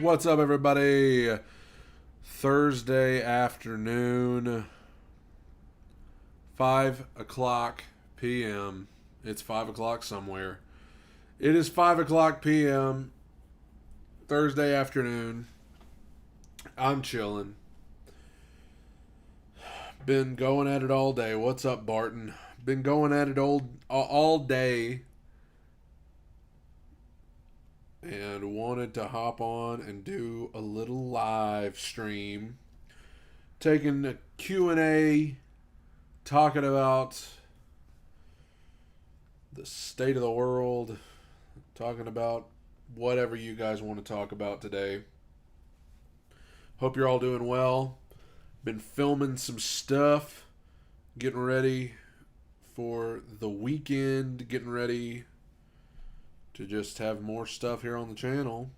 What's up, everybody? Thursday afternoon, 5 o'clock p.m. It's 5 o'clock somewhere. It is 5 o'clock p.m. Thursday afternoon. I'm chilling. Been going at it all day. What's up, Barton? Been going at it all day and wanted to hop on and do a little live stream taking a Q&A, talking about the state of the world, talking about whatever you guys want to talk about today. Hope you're all doing well. Been filming some stuff, getting ready for the weekend, getting ready to just have more stuff here on the channel.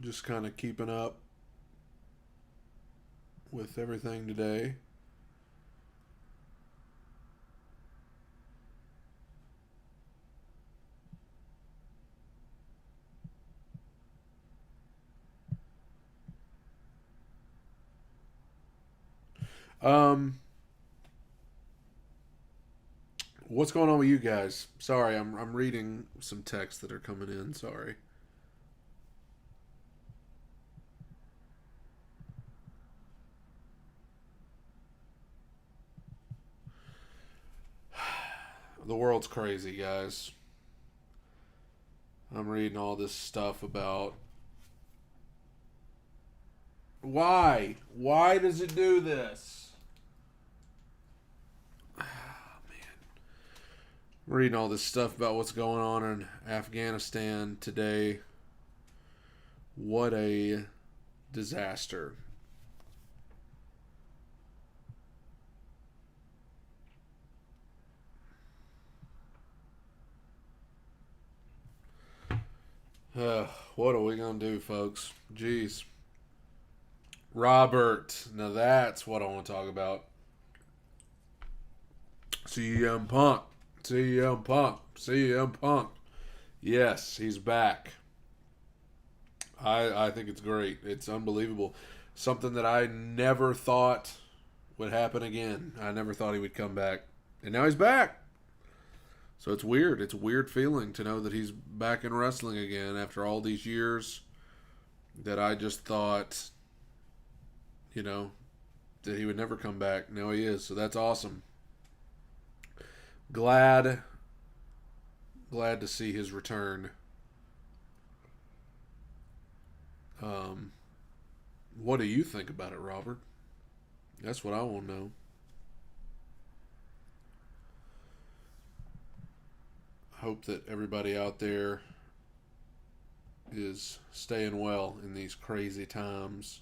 Just kind of keeping up with everything today. Um, what's going on with you guys? Sorry, I'm reading some texts that are coming in. Sorry. The world's crazy, guys. I'm reading all this stuff about why? Why does it do this? Oh, man. I'm reading all this stuff about what's going on in Afghanistan today. What a disaster. What are we going to do, folks? Jeez. Robert. Now that's what I want to talk about. CM Punk. CM Punk. CM Punk. Yes, he's back. I think it's great. It's unbelievable. Something that I never thought would happen again. I never thought he would come back. And now he's back. So it's weird. It's a weird feeling to know that he's back in wrestling again after all these years that I just thought, that he would never come back. Now he is. So that's awesome. Glad to see his return. What do you think about it, Robert? That's what I want to know. Hope that everybody out there is staying well in these crazy times.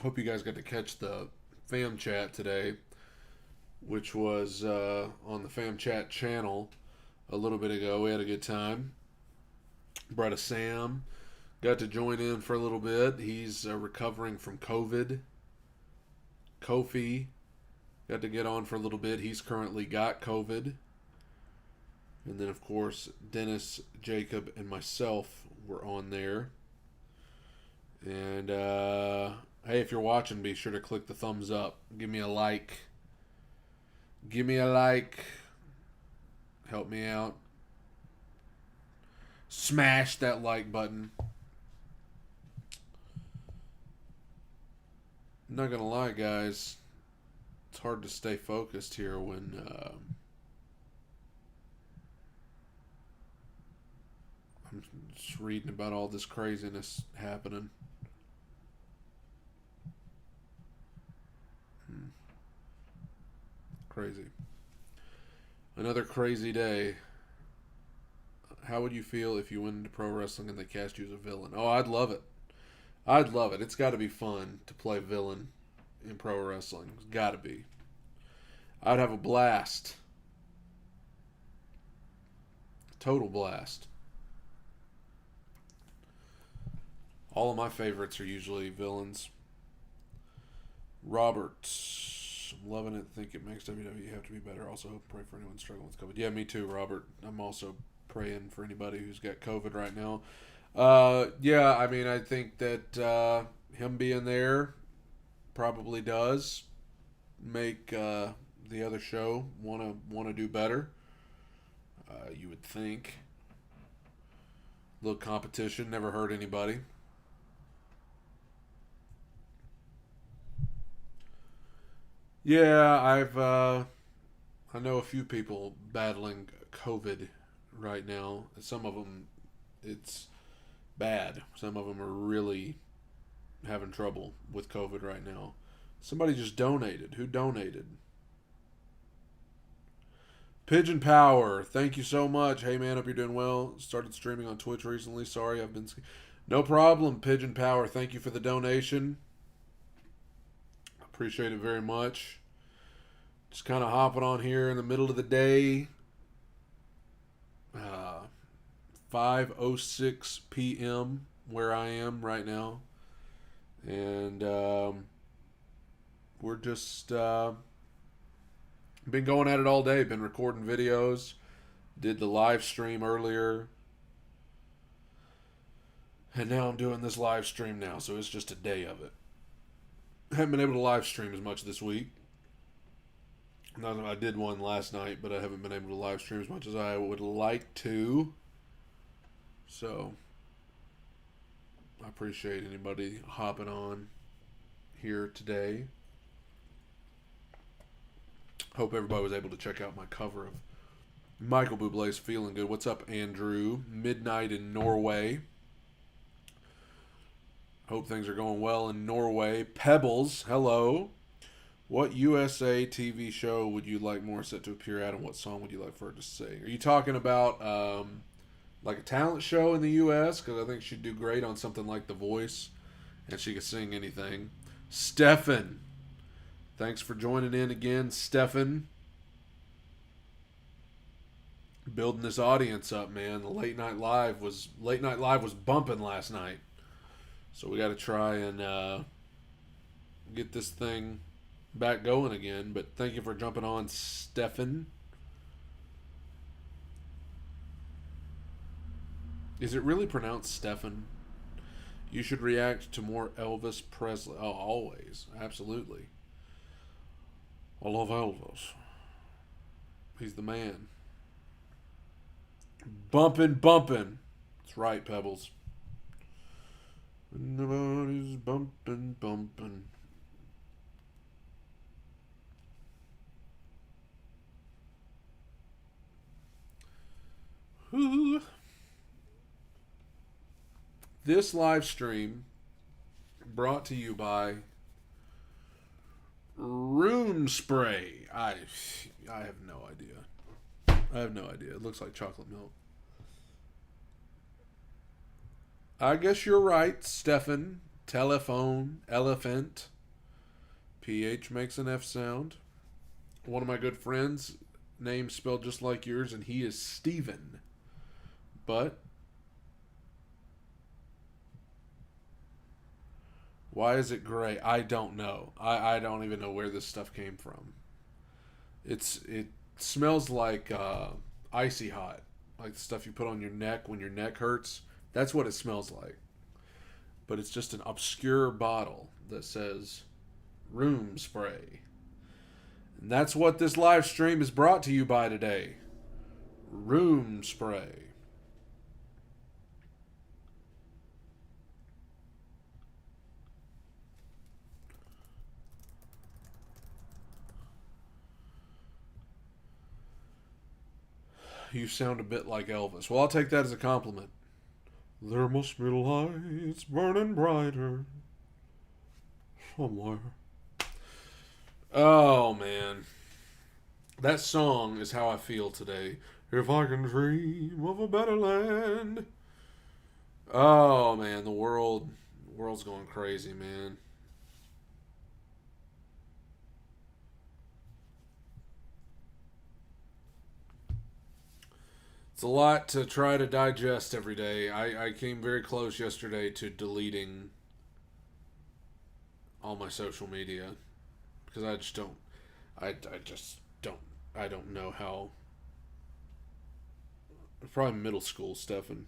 Hope you guys got to catch the fam chat today, which was on the fam chat channel a little bit ago. We had a good time. Brother Sam got to join in for a little bit. He's recovering from COVID. Kofi got to get on for a little bit. He's currently got COVID. And then, of course, Dennis, Jacob, and myself were on there. And hey, if you're watching, be sure to click the thumbs up. Give me a like. Give me a like. Help me out. Smash that like button. I'm not going to lie, guys. It's hard to stay focused here when I'm just reading about all this craziness happening. Crazy. Another crazy day. How would you feel if you went into pro wrestling and they cast you as a villain? Oh, I'd love it. I'd love it. It's got to be fun to play villain in pro wrestling. It's got to be. I'd have a blast. Total blast. All of my favorites are usually villains. Robert, I'm loving it. Think it makes WWE have to be better. Also, hope pray for anyone struggling with COVID. Yeah, me too, Robert. I'm also praying for anybody who's got COVID right now. Yeah, I mean, I think that him being there probably does make the other show wanna do better. You would think. A little competition never hurt anybody. Yeah, I know a few people battling COVID right now. Some of them, it's bad. Some of them are really having trouble with COVID right now. Somebody just donated. Who donated? Pigeon Power, thank you so much. Hey man, hope you're doing well. Started streaming on Twitch recently. Sorry, I've been. No problem, Pigeon Power. Thank you for the donation. Appreciate it very much. Just kind of hopping on here in the middle of the day. 5:06 p.m. where I am right now, and we're just been going at it all day. Been recording videos. Did the live stream earlier, and now I'm doing this live stream now. So it's just a day of it. Haven't been able to live stream as much this week. I did one last night, but I haven't been able to live stream as much as I would like to. So I appreciate anybody hopping on here today. Hope everybody was able to check out my cover of Michael Bublé's Feeling Good. What's up, Andrew? Midnight in Norway. Hope things are going well in Norway. Pebbles, hello. What USA TV show would you like Morissette to appear at, and what song would you like for her to sing? Are you talking about like a talent show in the U.S.? Because I think she'd do great on something like The Voice, and she could sing anything. Stefan, thanks for joining in again, Stefan. Building this audience up, man. The late night live was bumping last night, so we got to try and get this thing back going again. But thank you for jumping on, Stefan. Is it really pronounced Stefan? You should react to more Elvis Presley. Oh, always. Absolutely. I love Elvis. He's the man. Bumpin'. That's right, Pebbles. Nobody's bumpin'. Whoo. This live stream brought to you by Room Spray. I have no idea. It looks like chocolate milk. I guess you're right, Stefan. Telephone, elephant. PH makes an F sound. One of my good friends, name spelled just like yours, and he is Steven. But why is it gray? I don't know. I don't even know where this stuff came from. It smells like icy hot, like the stuff you put on your neck when your neck hurts. That's what it smells like. But it's just an obscure bottle that says Room Spray. And that's what this live stream is brought to you by today. Room Spray. You sound a bit like Elvis. Well, I'll take that as a compliment. There must be lights burning brighter somewhere. Oh, man. That song is how I feel today. If I can dream of a better land. Oh, man, the world World's going crazy, man. It's a lot to try to digest every day. I came very close yesterday to deleting all my social media because I just don't. I just don't. I don't know how. Probably middle school stuff and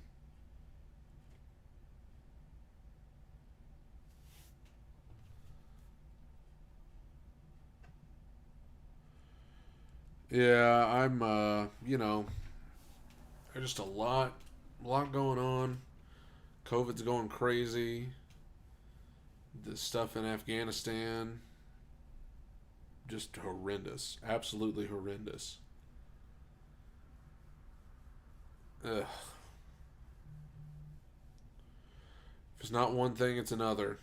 yeah, I'm there's just a lot going on. COVID's going crazy. The stuff in Afghanistan just horrendous. Absolutely horrendous. Ugh. If it's not one thing, it's another.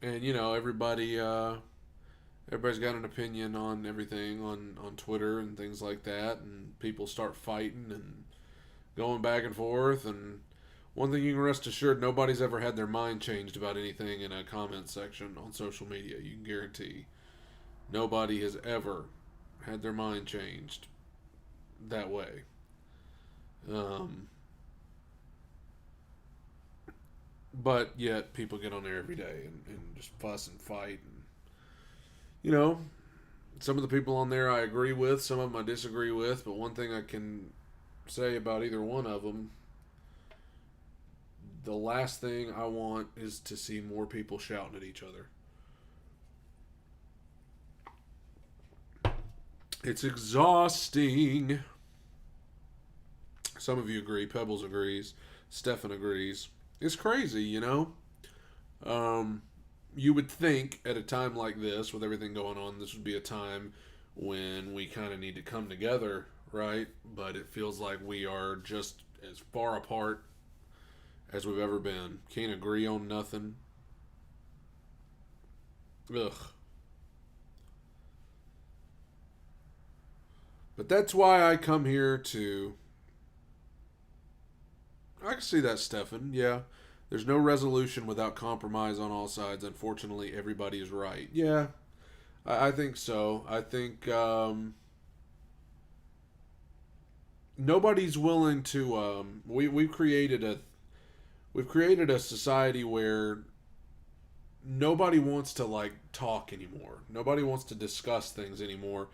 And everybody's got an opinion on everything on Twitter and things like that, and people start fighting and going back and forth. And one thing you can rest assured, nobody's ever had their mind changed about anything in a comment section on social media. You can guarantee nobody has ever had their mind changed that way. Um, but yet people get on there every day and just fuss and fight. And, you know, some of the people on there I agree with, some of them I disagree with. But one thing I can say about either one of them, the last thing I want is to see more people shouting at each other. It's exhausting. Some of you agree. Pebbles agrees. Stefan agrees. It's crazy, you know? Um, you would think at a time like this, with everything going on, this would be a time when we kind of need to come together, right? But it feels like we are just as far apart as we've ever been. Can't agree on nothing. Ugh. But that's why I come here to. I can see that, Stefan. Yeah. There's no resolution without compromise on all sides. Unfortunately, everybody is right. Yeah, I think so. I think nobody's willing to. We've created a society where nobody wants to like talk anymore. Nobody wants to discuss things anymore.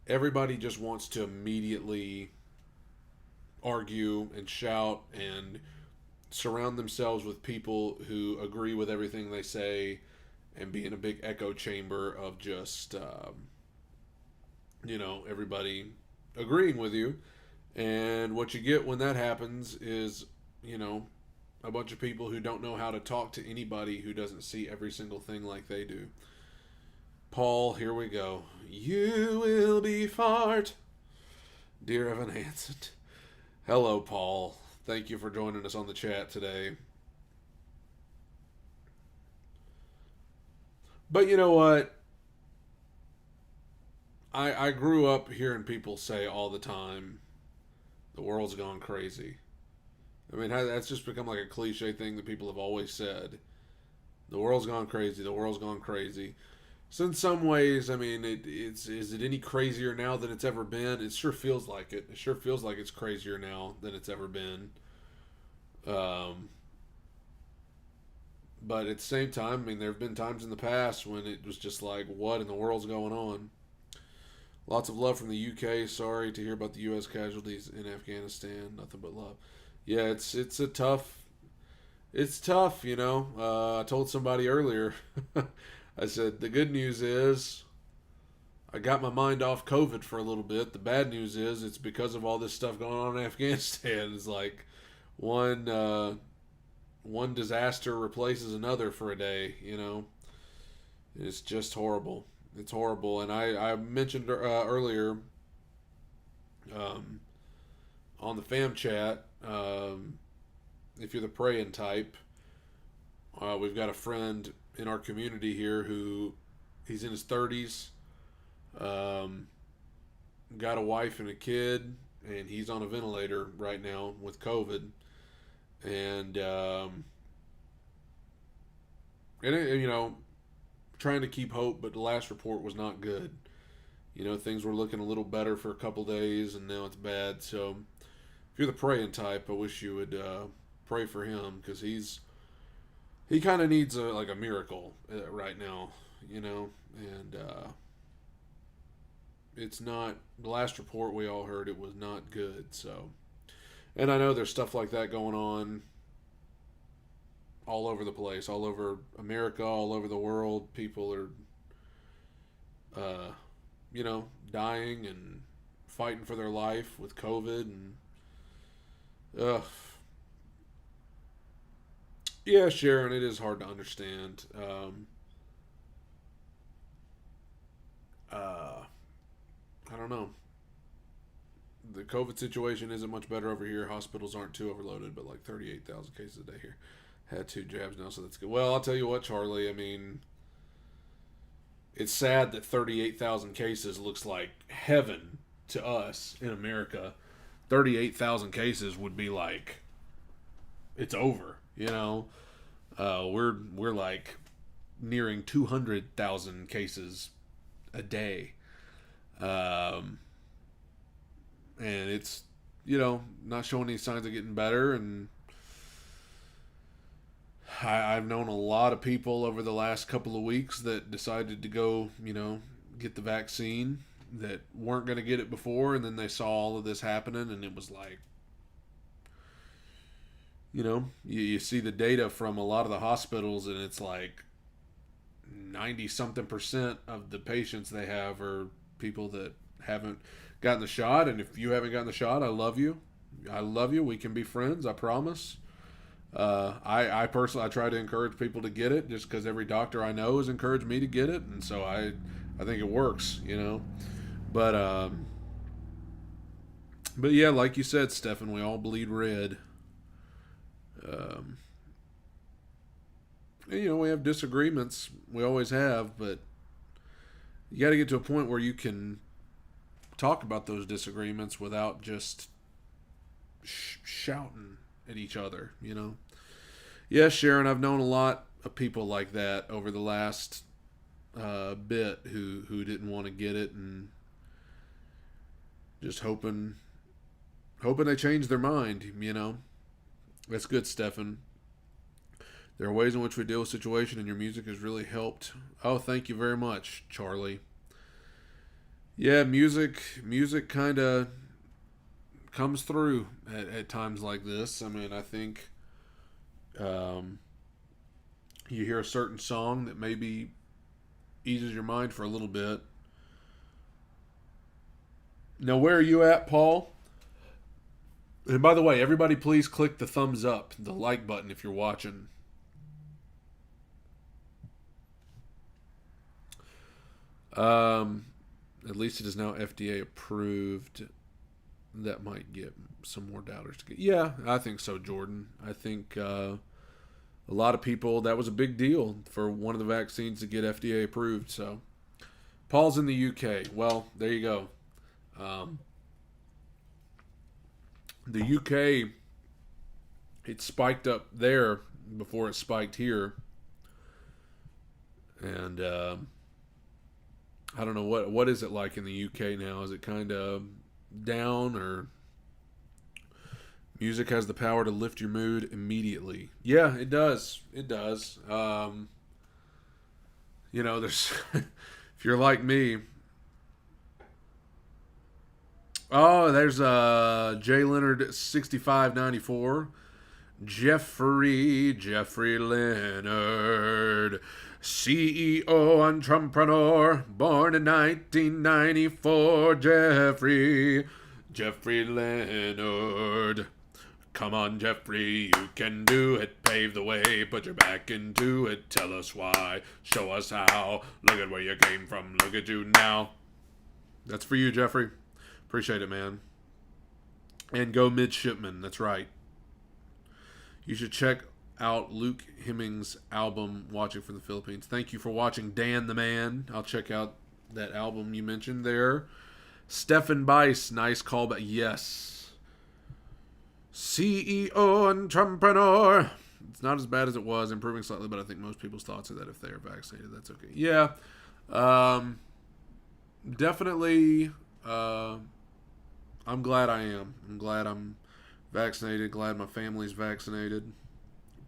Everybody just wants to immediately argue and shout and surround themselves with people who agree with everything they say and be in a big echo chamber of just everybody agreeing with you. And what you get when that happens is you know a bunch of people who don't know how to talk to anybody who doesn't see every single thing like they do. Paul, here we go. You will be fart, dear Evan Hansen. Hello, Paul. Thank you for joining us on the chat today. But you know what? I grew up hearing people say all the time, the world's gone crazy. I mean, that's just become like a cliche thing that people have always said. The world's gone crazy. The world's gone crazy. So in some ways, I mean, it's is it any crazier now than it's ever been? It sure feels like it. It sure feels like it's crazier now than it's ever been. Um, but at the same time, I mean, there have been times in the past when it was just like, what in the world's going on? Lots of love from the UK. Sorry to hear about the U.S. casualties in Afghanistan. Nothing but love. Yeah, it's tough. I told somebody earlier. I said the good news is I got my mind off COVID for a little bit. The bad news is it's because of all this stuff going on in Afghanistan. It's like one one disaster replaces another for a day. It's just horrible. It's horrible. And I mentioned earlier um, on the fam chat, if you're the praying type, we've got a friend in our community here who he's in his 30s, um, got a wife and a kid, and he's on a ventilator right now with COVID. And And, trying to keep hope, but the last report was not good. Things were looking a little better for a couple days, and now it's bad. So if you're the praying type, I wish you would pray for him, because he kind of needs a miracle right now, and it's not, the last report we all heard, it was not good. So, and I know there's stuff like that going on all over the place, all over America, all over the world. People are, dying and fighting for their life with COVID, and yeah, Sharon, it is hard to understand. I don't know. The COVID situation isn't much better over here. Hospitals aren't too overloaded, but like 38,000 cases a day here. Had 2 jabs now, so that's good. Well, I'll tell you what, Charlie. I mean, it's sad that 38,000 cases looks like heaven to us in America. 38,000 cases would be like, it's over. We're like nearing 200,000 cases a day, and it's not showing any signs of getting better. And I've known a lot of people over the last couple of weeks that decided to go, get the vaccine, that weren't going to get it before, and then they saw all of this happening, and it was like, you see the data from a lot of the hospitals, and it's like 90 something % of the patients they have are people that haven't gotten the shot. And if you haven't gotten the shot, I love you. We can be friends, I promise. I personally, I try to encourage people to get it, just because every doctor I know has encouraged me to get it, and so I think it works, But yeah, like you said, Stefan, we all bleed red. And, we have disagreements. We always have, but you got to get to a point where you can talk about those disagreements without just shouting at each other, Yeah, Sharon, I've known a lot of people like that over the last bit who didn't want to get it, and just hoping they change their mind, That's good, Stefan. There are ways in which we deal with situation, and your music has really helped. Oh, thank you very much, Charlie. Yeah, music kind of comes through at times like this. I mean, I think you hear a certain song that maybe eases your mind for a little bit. Now, where are you at, Paul? And by the way, everybody please click the thumbs up, the like button if you're watching. At least it is now FDA approved. That might get some more doubters to get. Yeah, I think so, Jordan. I think a lot of people, that was a big deal for one of the vaccines to get FDA approved. So, Paul's in the UK. Well, there you go. The UK, it spiked up there before it spiked here. And I don't know, what is it like in the UK now? Is it kind of down, or music has the power to lift your mood immediately? Yeah, it does. It does. There's if you're like me. Oh, there's Jay Leonard 6594. Jeffrey Leonard, CEO, entrepreneur, born in 1994. Jeffrey Leonard. Come on, Jeffrey, you can do it. Pave the way, put your back into it. Tell us why, show us how. Look at where you came from, look at you now. That's for you, Jeffrey. Appreciate it, man. And go midshipman, that's right. You should check out Luke Hemmings' album, Watching from the Philippines. Thank you for watching, Dan the Man. I'll check out that album you mentioned there. Stefan Bice, nice callback. Yes. CEO, entrepreneur, It's not as bad as it was, improving slightly, but I think most people's thoughts are that if they are vaccinated, that's okay. Yeah, um, definitely. I'm glad I am. I'm glad I'm vaccinated. Glad my family's vaccinated.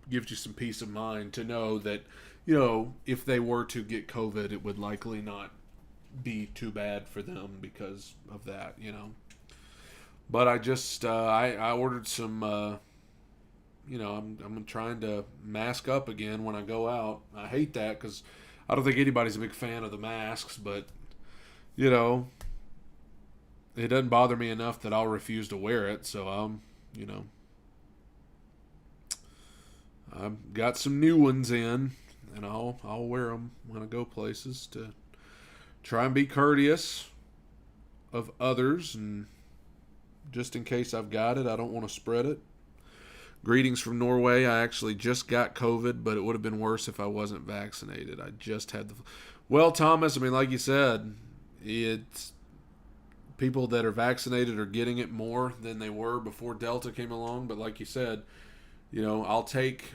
Gives you some peace of mind to know that, if they were to get COVID, it would likely not be too bad for them because of that. But I just I ordered some. I'm trying to mask up again when I go out. I hate that because I don't think anybody's a big fan of the masks, but you know it doesn't bother me enough that I'll refuse to wear it. So you know, I've got some new ones in, and I'll wear them when I go places to try and be courteous of others, and just in case I've got it, I don't want to spread it. Greetings from Norway. I actually just got COVID, but it would have been worse if I wasn't vaccinated. I just had the. Well, Thomas, I mean, like you said, it's people that are vaccinated are getting it more than they were before Delta came along. But like you said, I'll take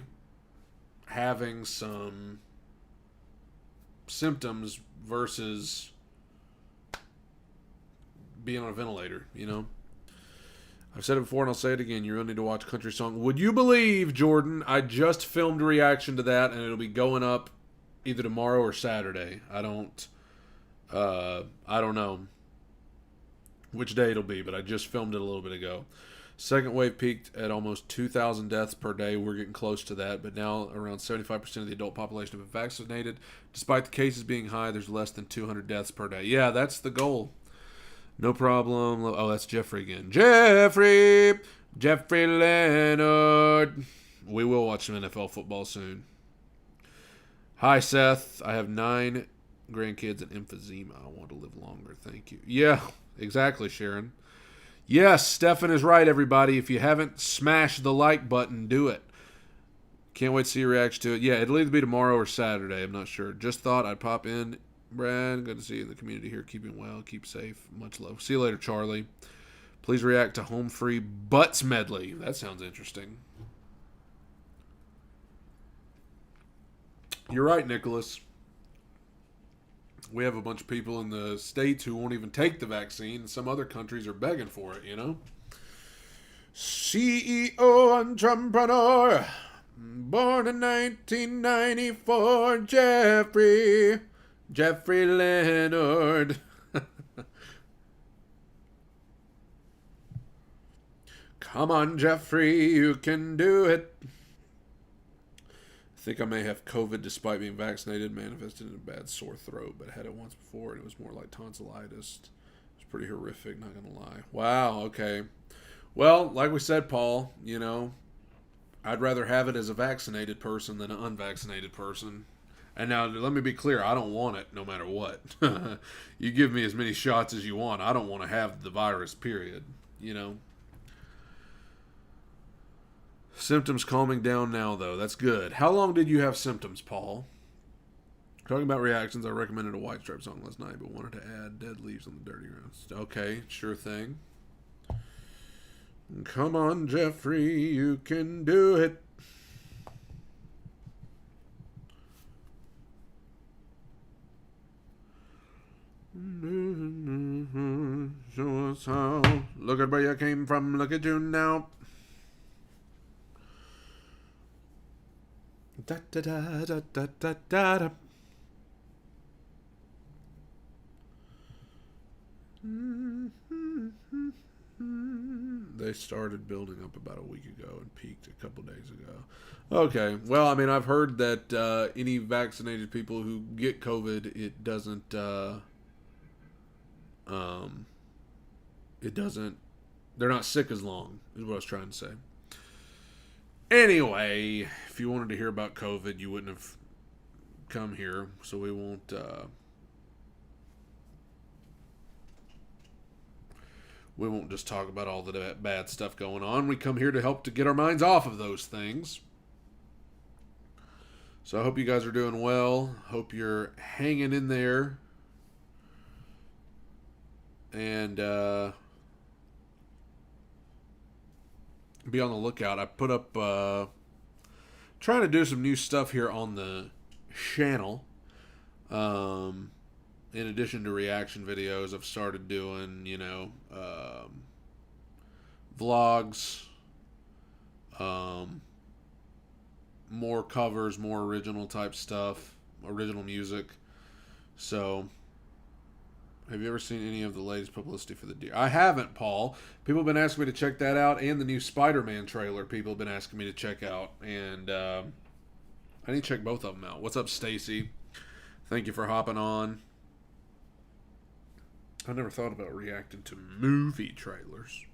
having some symptoms versus being on a ventilator. I've said it before and I'll say it again. You really need to watch Country Song. Would you believe, Jordan, I just filmed a reaction to that and it'll be going up either tomorrow or Saturday. I don't know which day it'll be, but I just filmed it a little bit ago. Second wave peaked at almost 2,000 deaths per day. We're getting close to that, but now around 75% of the adult population have been vaccinated. Despite the cases being high, there's less than 200 deaths per day. Yeah, that's the goal. No problem. Oh, that's Jeffrey again. Jeffrey Leonard. We will watch some NFL football soon. Hi, Seth. I have 9 grandkids and emphysema. I want to live longer. Thank you. Yeah, exactly, Sharon. Yes, Stefan is right, everybody. If you haven't smashed the like button, do it. Can't wait to see your reaction to it. Yeah, it'll either be tomorrow or Saturday. I'm not sure. Just thought I'd pop in. Brad, good to see you in the community here. Keeping well, keep safe. Much love. See you later, Charlie. Please react to Home Free Butts Medley. That sounds interesting. You're right, Nicholas. We have a bunch of people in the States who won't even take the vaccine. Some other countries are begging for it, CEO entrepreneur. Born in 1994, Jeffrey Leonard. Come on, Jeffrey, you can do it. I think I may have COVID despite being vaccinated. Manifested in a bad sore throat, but I had it once before, and it was more like tonsillitis. It's pretty horrific, not going to lie. Wow, okay. Well, like we said, Paul, I'd rather have it as a vaccinated person than an unvaccinated person. And now, let me be clear, I don't want it no matter what. You give me as many shots as you want. I don't want to have the virus, period. Symptoms calming down now, though. That's good. How long did you have symptoms, Paul? Talking about reactions, I recommended a White Stripe song last night, but wanted to add Dead Leaves on the Dirty Rounds. Okay, sure thing. Come on, Jeffrey, you can do it. Show us how. Look at where you came from. Look at you now. Da da da da da da da. They started building up about a week ago and peaked a couple days ago. Okay, well, I mean, I've heard that any vaccinated people who get COVID, it doesn't. They're not sick as long, is what I was trying to say. Anyway, if you wanted to hear about COVID, you wouldn't have come here, so we won't just talk about all the bad stuff going on. We come here to help to get our minds off of those things. So I hope you guys are doing well. Hope you're hanging in there. And be on the lookout. I put up trying to do some new stuff here on the channel. In addition to reaction videos, I've started doing, vlogs, more covers, more original type stuff, original music. So, have you ever seen any of the latest publicity for the deer? I haven't, Paul. People have been asking me to check that out, and the new Spider-Man trailer people have been asking me to check out, and I need to check both of them out. What's up, Stacy? Thank you for hopping on. I never thought about reacting to movie trailers.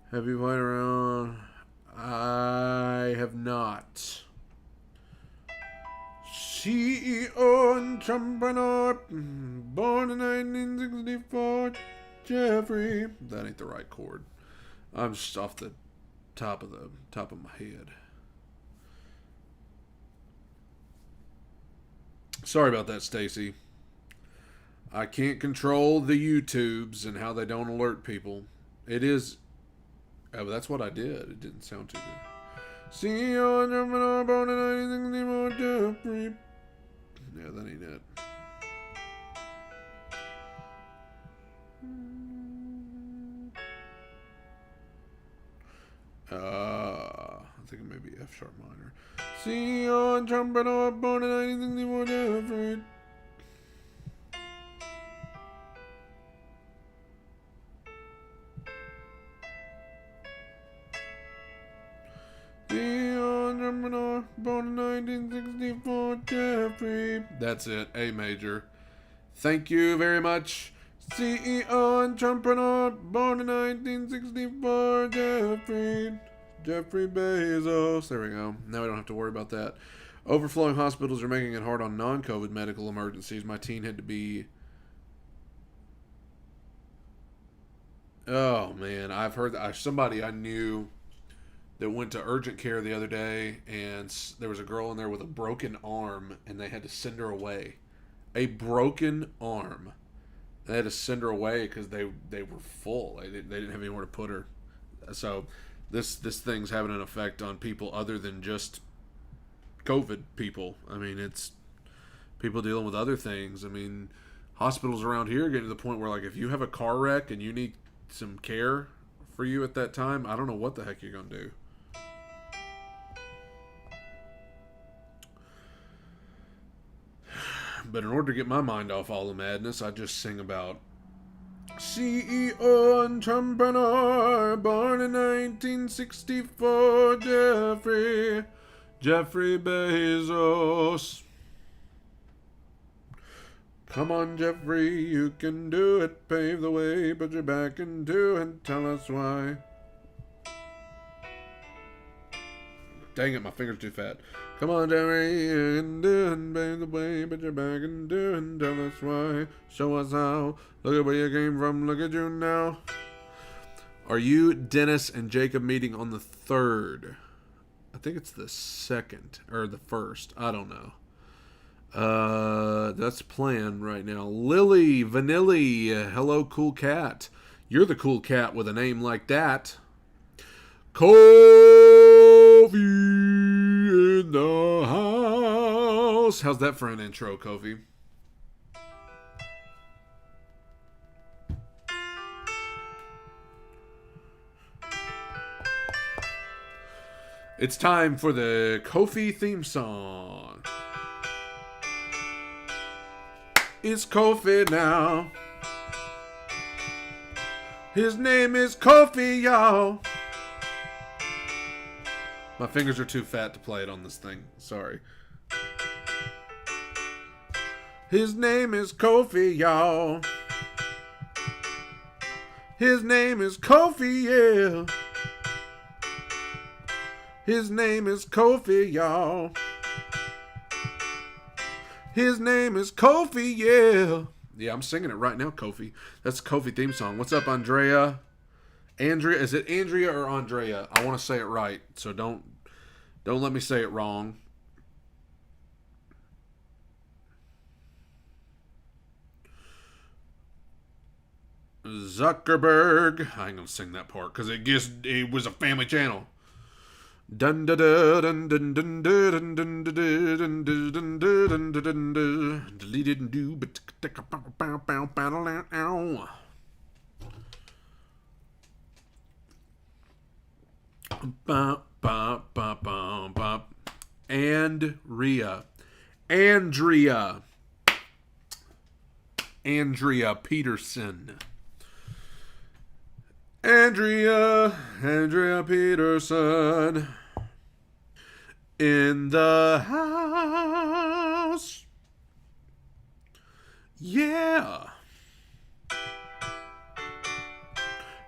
Have you played around? I have not. CEO entrepreneur, born in 1964, Jeffrey. That ain't the right chord. I'm just off the top of my head. Sorry about that, Stacy. I can't control the YouTubes and how they don't alert people. It is. Oh, that's what I did. It didn't sound too good. CEO entrepreneur, born in 1964, Jeffrey. Yeah, that ain't it. I think it may be F sharp minor. CEO entrepreneur, born in 1964, Jeffrey. CEO entrepreneur, born in 1964, Jeffrey. That's it, A major. Thank you very much. CEO entrepreneur, born in 1964, Jeffrey Bezos. There we go. Now we don't have to worry about that. Overflowing hospitals are making it hard on non-COVID medical emergencies. My teen had to be... Oh, man. I've heard that. Somebody I knew that went to urgent care the other day, and there was a girl in there with a broken arm, and they had to send her away. A broken arm. They had to send her away because they were full. They didn't have anywhere to put her. So this thing's having an effect on people other than just COVID people. I mean, it's people dealing with other things. I mean, hospitals around here are getting to the point where, like, if you have a car wreck and you need some care for you at that time, I don't know what the heck you're going to do. But in order to get my mind off all the madness, I just sing about CEO entrepreneur, born in 1964, Jeffrey Bezos. Come on, Jeffrey, you can do it. Pave the way, put your back into it. Tell us why. Dang it, my finger's too fat. Come on, Jeffrey, you can do it. Pave the way, put your back into it. Tell us why. Show us how. Look at where you came from. Look at you now. Are you, Dennis, and Jacob meeting on the 3rd? I think it's the 2nd or the 1st. I don't know. That's planned right now. Lily Vanilli, hello, cool cat. You're the cool cat with a name like that. Coffee in the house. How's that for an intro, Kofi? It's time for the Kofi theme song. It's Kofi now. His name is Kofi, y'all. My fingers are too fat to play it on this thing. Sorry. His name is Kofi, y'all. His name is Kofi, yeah. His name is Kofi, y'all. His name is Kofi, yeah. Yeah, I'm singing it right now, Kofi. That's the Kofi theme song. What's up, Andrea? Andrea, is it Andrea or Andrea? I want to say it right, so don't let me say it wrong. Zuckerberg. I ain't gonna sing that part because it was a family channel. Dun dun dun dun dun dun dun dun dun dun dun dun deleted do but Andrea Peterson. Andrea Peterson in the house. Yeah.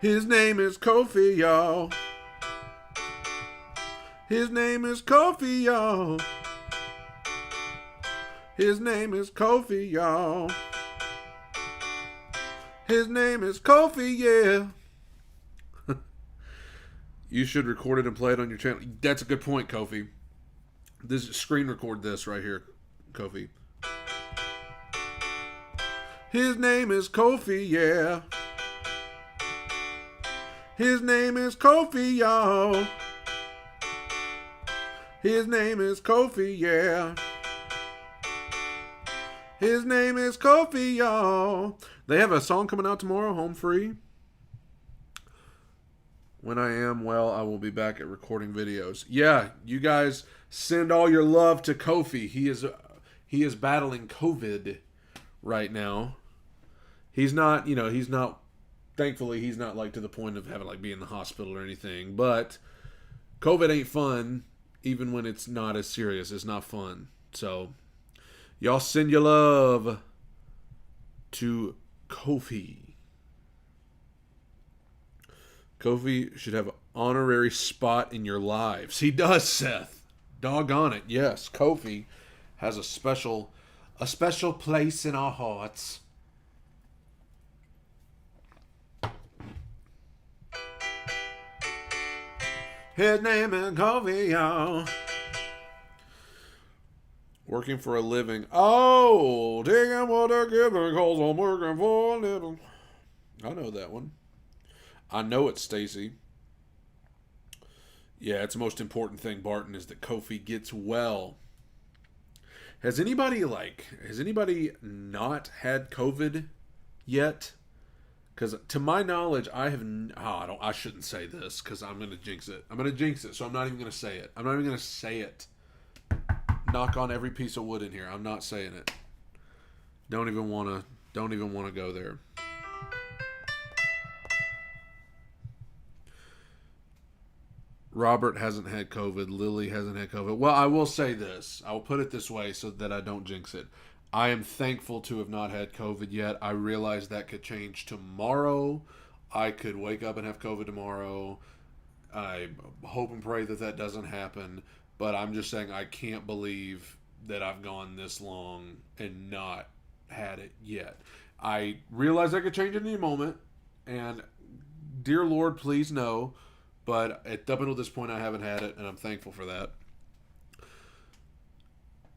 His name is Kofi, y'all. His name is Kofi, y'all. His name is Kofi, y'all. His name is Kofi, yeah. You should record it and play it on your channel. That's a good point, Kofi. This screen record this right here, Kofi. His name is Kofi, yeah. His name is Kofi, y'all. His name is Kofi, yeah. His name is Kofi, y'all. They have a song coming out tomorrow, Home Free. When I am well, I will be back at recording videos. Yeah, you guys send all your love to Kofi. He is battling COVID right now. He's not, thankfully he's not like to the point of having like be in the hospital or anything, but COVID ain't fun even when it's not as serious. It's not fun. So y'all send your love to Kofi. Kofi should have an honorary spot in your lives. He does, Seth. Doggone it. Yes, Kofi has a special place in our hearts. His name is Kofi, y'all. Working for a living. Oh, taking what they're giving because I'm working for a living. I know that one. I know it, Stacy. Yeah, it's the most important thing, Barton, is that Kofi gets well. Has anybody not had COVID yet? Because to my knowledge, I shouldn't say this because I'm going to jinx it. I'm going to jinx it, so I'm not even going to say it. I'm not even going to say it. Knock on every piece of wood in here. I'm not saying it. Don't even want to go there. Robert hasn't had COVID. Lily hasn't had COVID. Well, I will say this. I will put it this way so that I don't jinx it. I am thankful to have not had COVID yet. I realize that could change tomorrow. I could wake up and have COVID tomorrow. I hope and pray that doesn't happen. But I'm just saying I can't believe that I've gone this long and not had it yet. I realize that could change at any moment. And dear Lord, please no. But up until this point, I haven't had it, and I'm thankful for that.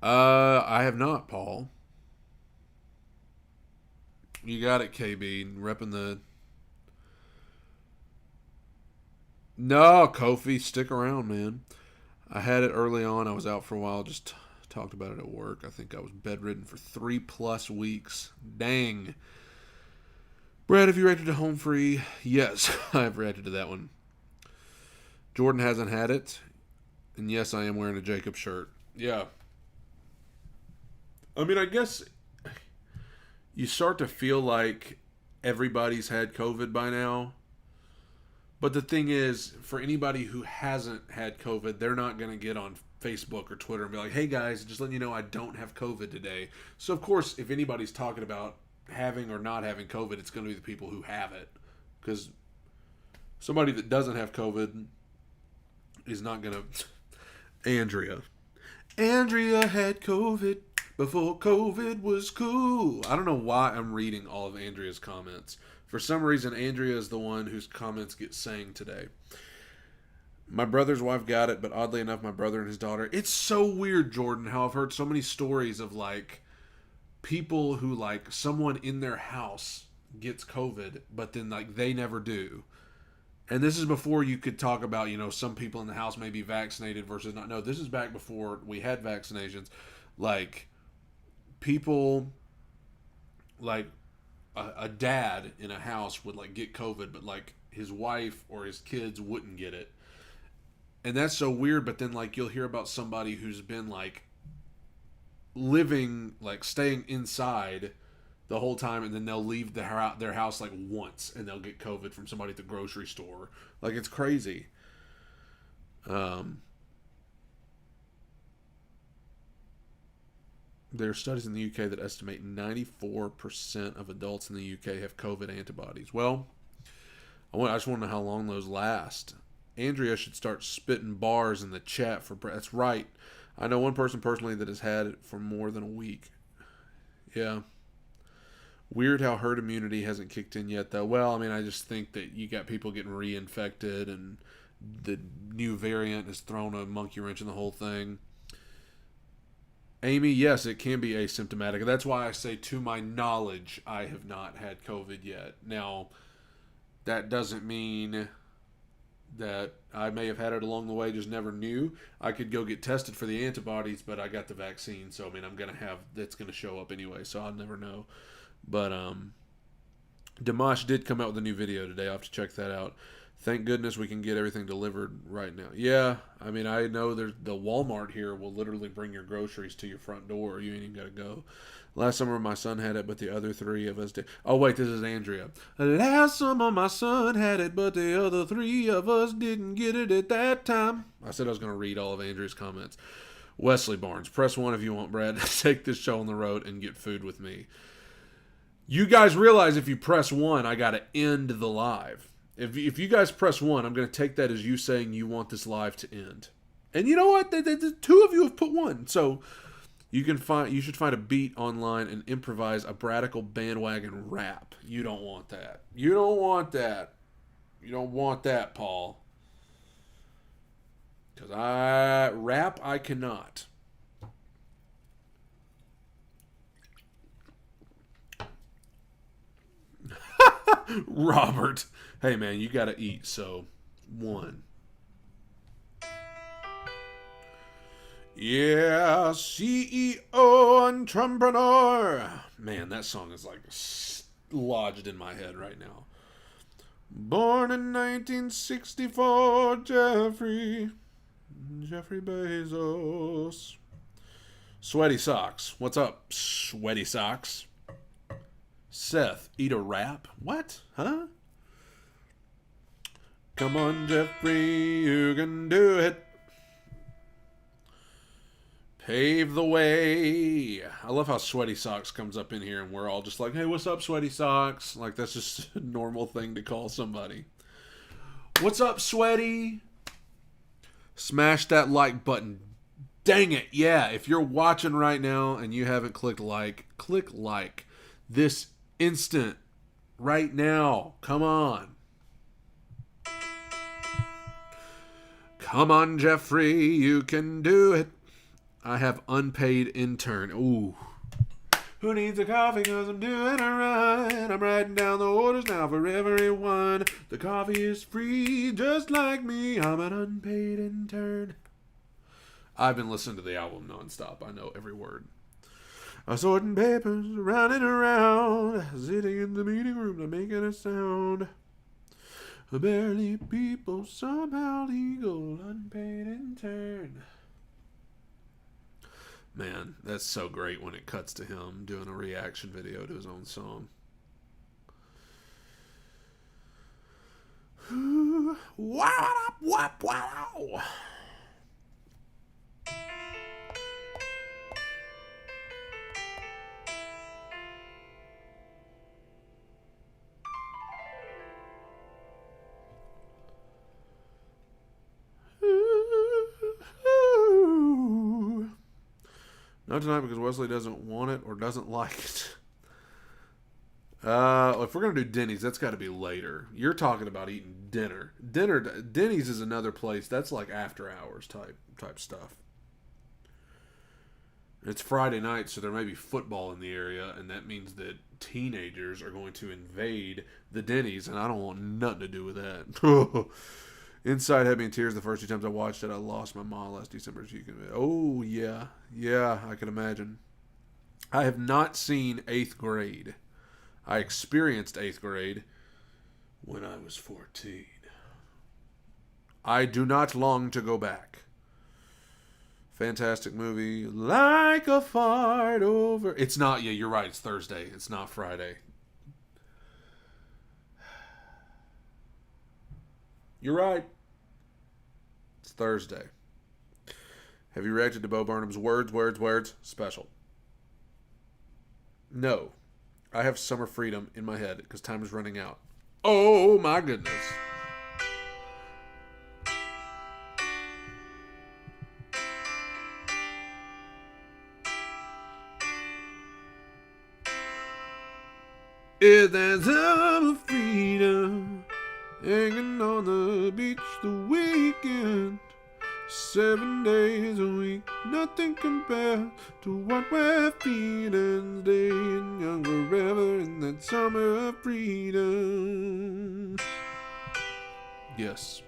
I have not, Paul. You got it, KB. Repping the... No, Kofi, stick around, man. I had it early on. I was out for a while. Just talked about it at work. I think I was bedridden for 3+ weeks. Dang. Brad, have you reacted to Home Free? Yes, I've reacted to that one. Jordan hasn't had it. And yes, I am wearing a Jacob shirt. Yeah. I mean, I guess you start to feel like everybody's had COVID by now. But the thing is, for anybody who hasn't had COVID, they're not going to get on Facebook or Twitter and be like, hey guys, just letting you know I don't have COVID today. So, of course, if anybody's talking about having or not having COVID, it's going to be the people who have it. Because somebody that doesn't have COVID is not going to. Andrea had COVID before COVID was cool. I don't know why I'm reading all of Andrea's comments. For some reason, Andrea is the one whose comments get sang today. My brother's wife got it, but oddly enough, my brother and his daughter. It's so weird, Jordan, how I've heard so many stories of, like, people who, like, someone in their house gets COVID, but then, like, they never do. And this is before you could talk about, you know, some people in the house may be vaccinated versus not. No, this is back before we had vaccinations. Like, people, like, a dad in a house would, like, get COVID, but, like, his wife or his kids wouldn't get it. And that's so weird, but then, like, you'll hear about somebody who's been, like, living, like, staying inside the whole time, and then they'll leave their house, like, once, and they'll get COVID from somebody at the grocery store. Like, it's crazy. There are studies in the UK that estimate 94% of adults in the UK have COVID antibodies. Well, I just want to know how long those last. Andrea should start spitting bars in the chat for. That's right. I know one person personally that has had it for more than a week. Yeah. Weird how herd immunity hasn't kicked in yet, though. Well, I mean, I just think that you got people getting reinfected, and the new variant has thrown a monkey wrench in the whole thing. Amy, yes, it can be asymptomatic. That's why I say, to my knowledge, I have not had COVID yet. Now, that doesn't mean that I may have had it along the way, just never knew. I could go get tested for the antibodies, but I got the vaccine, so I mean, that's going to show up anyway, so I'll never know. But Dimash did come out with a new video today. I'll have to check that out. Thank goodness we can get everything delivered right now. Yeah, I mean, I know the Walmart here will literally bring your groceries to your front door. You ain't even got to go. Last summer, my son had it, but the other three of us did. Oh, wait, this is Andrea. Last summer, my son had it, but the other three of us didn't get it at that time. I said I was going to read all of Andrea's comments. Wesley Barnes, press 1 if you want, Brad, to take this show on the road and get food with me. You guys realize if you press 1, I got to end the live. If you guys press 1, I'm going to take that as you saying you want this live to end. And you know what? The two of you have put 1. So you should find a beat online and improvise a Bradical bandwagon rap. You don't want that. You don't want that. You don't want that, Paul. Because I cannot. Robert. Hey, man, you got to eat, so 1. Yeah, CEO entrepreneur. Man, that song is like lodged in my head right now. Born in 1964, Jeffrey Bezos. Sweaty Socks. What's up, Sweaty Socks? Seth, eat a wrap? What? Huh? Come on, Jeffrey, you can do it. Pave the way. I love how Sweaty Socks comes up in here and we're all just like, hey, what's up, Sweaty Socks? Like, that's just a normal thing to call somebody. What's up, Sweaty? Smash that like button. Dang it. Yeah, if you're watching right now and you haven't clicked like, click like. This instant. Right now. Come on. Come on, Jeffrey. You can do it. I have unpaid intern. Ooh. Who needs a coffee? Cause I'm doing it right. I'm writing down the orders now for everyone. The coffee is free, just like me. I'm an unpaid intern. I've been listening to the album nonstop. I know every word. I'm sorting papers around and around. Sitting in the meeting room, not making a sound. Barely people, somehow legal, unpaid intern. Man, that's so great when it cuts to him doing a reaction video to his own song. Wow, wow, wow. Not tonight because Wesley doesn't want it or doesn't like it. If we're gonna do Denny's, that's got to be later. You're talking about eating dinner. Denny's is another place that's like after hours type stuff. It's Friday night, so there may be football in the area, and that means that teenagers are going to invade the Denny's, and I don't want nothing to do with that. Inside had me in tears the first two times I watched it. I lost my mom last December. So you can, oh yeah, I can imagine. I have not seen 8th grade. I experienced 8th grade when I was 14. I do not long to go back. Fantastic movie. Like a fart over. It's not, yeah, you're right. It's Thursday. It's not Friday. You're right. It's Thursday. Have you reacted to Bo Burnham's words special? No. I have Summer Freedom in my head because time is running out. Oh my goodness. Is that summer freedom hanging on the beach the weekend? 7 days a week, nothing compares to what we're feeling. Staying young forever in that summer of freedom. Yes.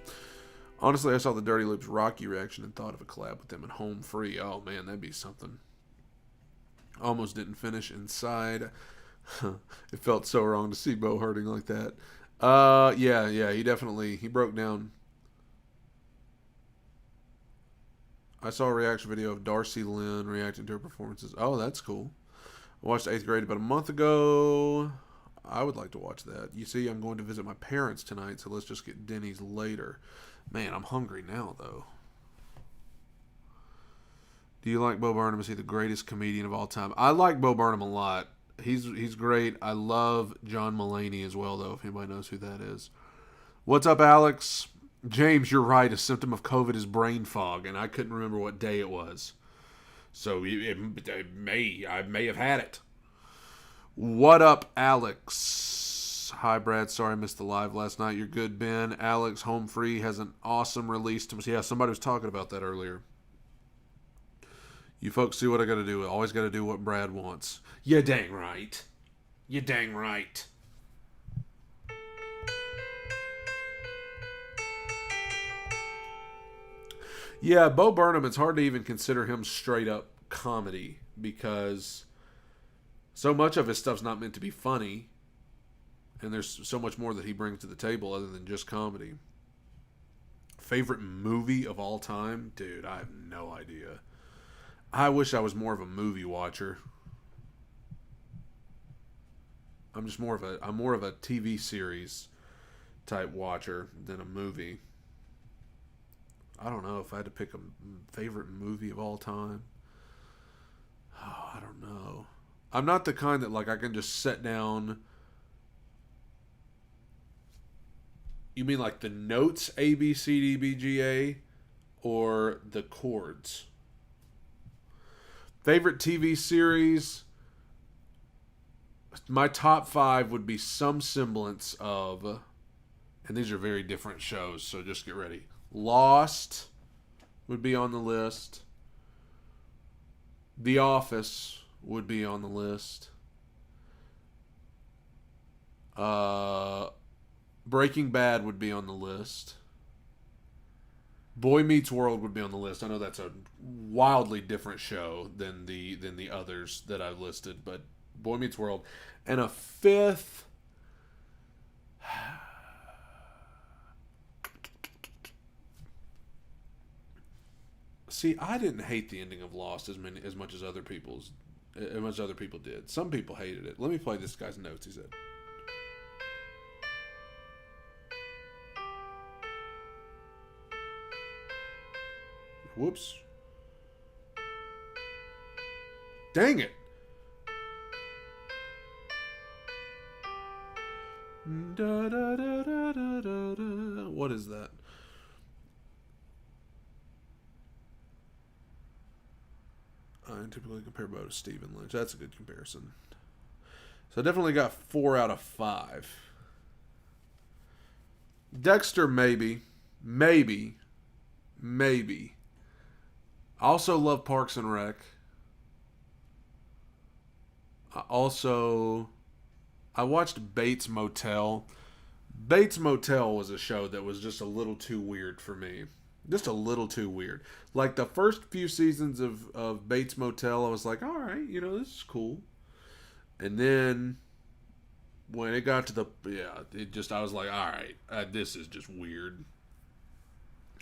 Honestly, I saw the Dirty Loops Rocky reaction and thought of a collab with them in Home Free. Oh man, that'd be something. Almost didn't finish Inside. It felt so wrong to see Bo hurting like that. Yeah, he broke down. I saw a reaction video of Darcy Lynn reacting to her performances. Oh, that's cool. I watched 8th grade about a month ago. I would like to watch that. You see, I'm going to visit my parents tonight, so let's just get Denny's later. Man, I'm hungry now, though. Do you like Bo Burnham? Is he the greatest comedian of all time? I like Bo Burnham a lot. He's great. I love John Mulaney as well, though, if anybody knows who that is. What's up, Alex? James, you're right. A symptom of COVID is brain fog, and I couldn't remember what day it was. So I may have had it. What up, Alex? Hi, Brad. Sorry I missed the live last night. You're good, Ben. Alex, Home Free has an awesome release. Yeah, somebody was talking about that earlier. You folks see what I got to do. I always got to do what Brad wants. You dang right. You dang right. Yeah, Bo Burnham, it's hard to even consider him straight up comedy because so much of his stuff's not meant to be funny, and there's so much more that he brings to the table other than just comedy. Favorite movie of all time? Dude, I have no idea. I wish I was more of a movie watcher. I'm more of a TV series type watcher than a movie. I don't know if I had to pick a favorite movie of all time. Oh, I don't know. I'm not the kind that like I can just sit down. You mean like the notes A B C D B G A or the chords? Favorite TV series? My top 5 would be some semblance of, and these are very different shows, so just get ready. Lost would be on the list. The Office would be on the list. Breaking Bad would be on the list. Boy Meets World would be on the list. I know that's a wildly different show than the others that I've listed, but Boy Meets World. And a fifth. See, I didn't hate the ending of Lost as much as other people did. Some people hated it. Let me play this guy's notes. He said, Whoops. Dang it. Da, da, da, da, da, da, da. What is that? I typically compare Bo to Stephen Lynch. That's a good comparison. So I definitely got 4 out of 5. Dexter, maybe. Maybe. Maybe. I also love Parks and Rec. I watched Bates Motel. Bates Motel was a show that was just a little too weird for me. Just a little too weird. Like the first few seasons of Bates Motel, I was like, all right, this is cool. And then when it got to I was like, all right, this is just weird.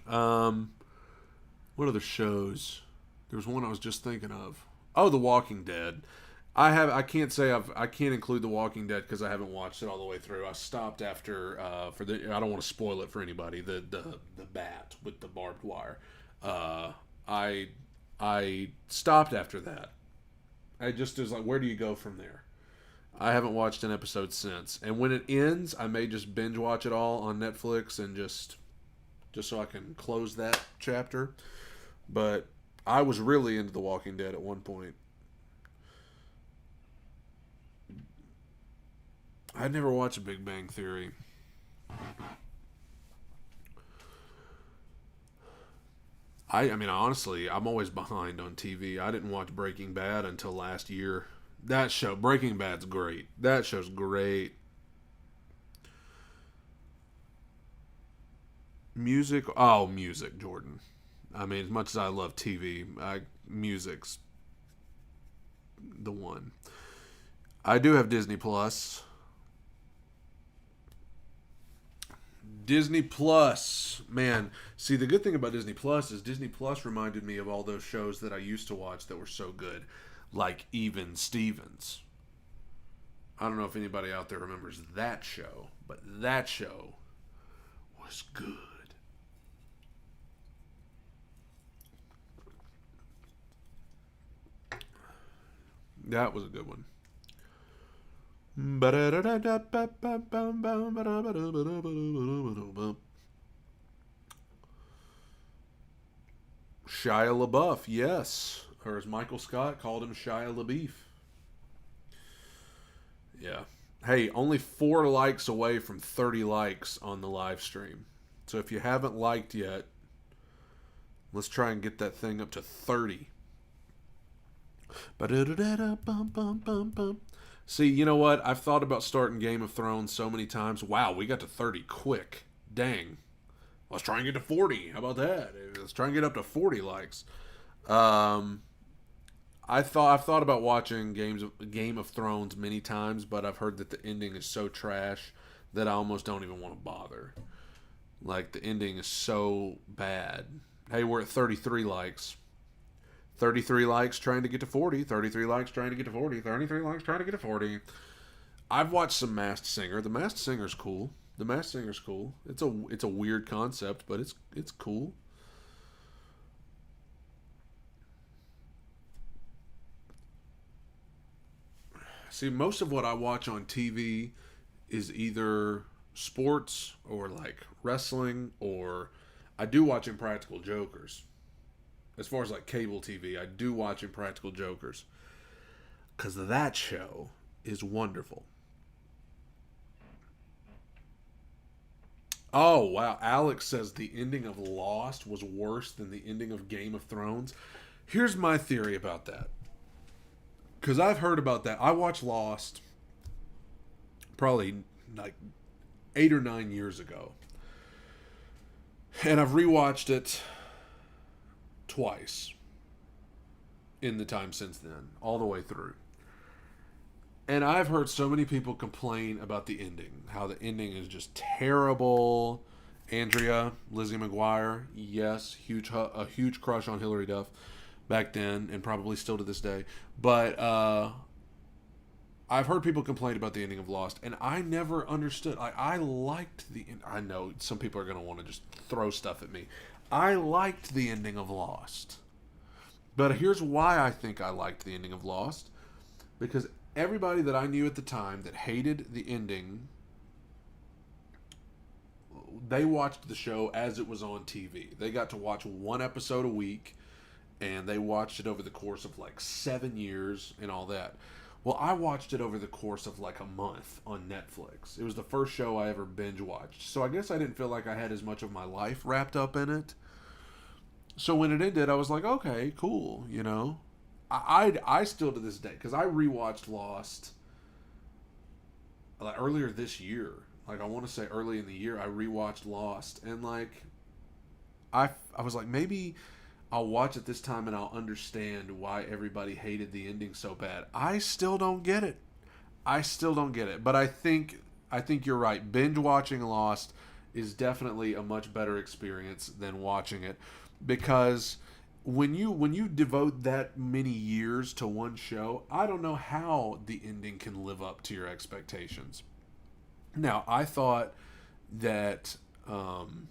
What other shows? There was one I was just thinking of. Oh, The Walking Dead. I can't include The Walking Dead because I haven't watched it all the way through. I stopped after I don't want to spoil it for anybody. The bat with the barbed wire. I stopped after that. I just was like, where do you go from there? I haven't watched an episode since. And when it ends, I may just binge watch it all on Netflix and just so I can close that chapter. But I was really into The Walking Dead at one point. I never watched Big Bang Theory. I mean, honestly, I'm always behind on TV. I didn't watch Breaking Bad until last year. That show, Breaking Bad's great. That show's great. Music, Jordan. I mean, as much as I love TV, music's the one. I do have Disney Plus. Disney Plus, man. See, the good thing about Disney Plus is Disney Plus reminded me of all those shows that I used to watch that were so good, like Even Stevens. I don't know if anybody out there remembers that show, but that show was good. That was a good one. Shia LaBeouf, yes. Or as Michael Scott called him, Shia LaBeef. Yeah. Hey, only 4 likes away from 30 likes on the live stream. So if you haven't liked yet, let's try and get that thing up to 30. See, you know what? I've thought about starting Game of Thrones so many times. Wow, we got to 30 quick. Dang. Let's try and get to 40. How about that? Let's try and get up to 40 likes. I've thought about watching Game of Thrones many times, but I've heard that the ending is so trash that I almost don't even want to bother. Like, the ending is so bad. Hey, we're at 33 likes. 33 likes trying to get to 40. 33 likes trying to get to 40. 33 likes trying to get to 40. I've watched some Masked Singer. The Masked Singer's cool. It's a weird concept, but it's cool. See, most of what I watch on TV is either sports or like wrestling, or I do watch Impractical Jokers. As far as like cable TV, I do watch Impractical Jokers. Because that show is wonderful. Oh, wow. Alex says the ending of Lost was worse than the ending of Game of Thrones. Here's my theory about that. Because I've heard about that. I watched Lost probably like 8 or 9 years ago. And I've rewatched it twice in the time since then, all the way through. And I've heard so many people complain about the ending, how the ending is just terrible. Andrea, Lizzie McGuire, yes, a huge crush on Hilary Duff back then, and probably still to this day. But I've heard people complain about the ending of Lost, and I never understood. I liked the end. I know some people are going to want to just throw stuff at me. I liked the ending of Lost. But here's why I think I liked the ending of Lost. Because everybody that I knew at the time that hated the ending, they watched the show as it was on TV. They got to watch one episode a week, and they watched it over the course of like 7 years and all that. Well, I watched it over the course of like a month on Netflix. It was the first show I ever binge watched. So I guess I didn't feel like I had as much of my life wrapped up in it. So when it ended, I was like, okay, cool, you know. I still to this day, because I rewatched Lost like earlier this year. Like I want to say early in the year, I rewatched Lost, and like I was like, maybe I'll watch it this time and I'll understand why everybody hated the ending so bad. I still don't get it. I still don't get it. But I think you're right. Binge watching Lost is definitely a much better experience than watching it, because when you devote that many years to one show, I don't know how the ending can live up to your expectations. Now, that um,